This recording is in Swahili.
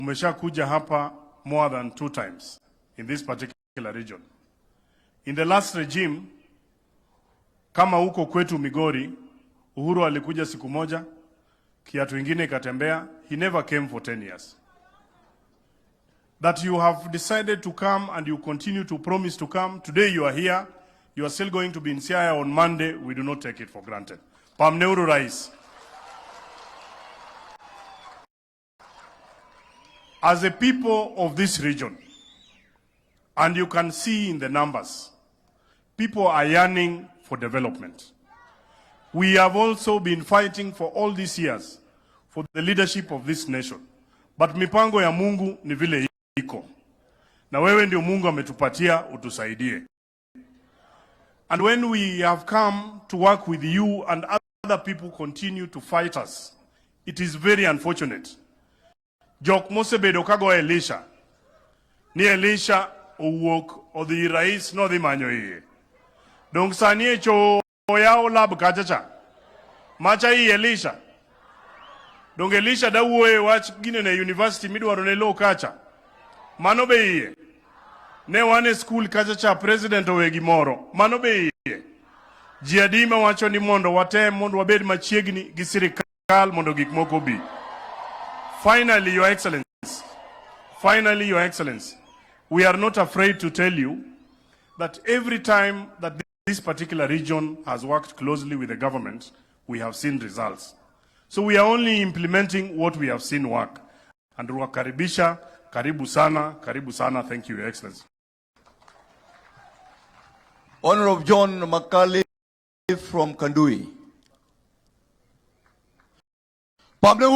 umeshakuja hapa more than 2 times in this particular region. In the last regime, kama huko kwetu Migori, Uhuru alikuja siku moja, kiatu ingine ikatembea. He never came for 10 years. That you have decided to come and you continue to promise to come. Today you are here. You are still going to be in Siaya on Monday. We do not take it for granted. Pamneuru Rais. As a people of this region, and you can see in the numbers, people are yearning for development. We have also been fighting for all these years for the leadership of this nation. But mipango ya Mungu ni vile iko. Na wewe ndio Mungu ametupatia, utusaidie. And when we have come to work with you and other people continue to fight us, it is very unfortunate. Jok mosebedo kago Elisha. Ni Elisha uwok odhi rais no dhi manyo iye. Dong sani echo yao lab kachacha. Macha hii Elisha. Dong Elisha da uwe wach gine na university midwaro ne lo kacha. Mano be iye. Ne wane school kachacha president owe gimoro. Mano be iye. Jiadima wacho ni mondo watem mondo wabed machiegni gi sirikal mondo gik moko bi. Finally, Your Excellency, we are not afraid to tell you that every time that this particular region has worked closely with the government, we have seen results. So we are only implementing what we have seen work. And Ruakaribisha, karibu sana, thank you, Your Excellency. Honorable John Makali from Kandui.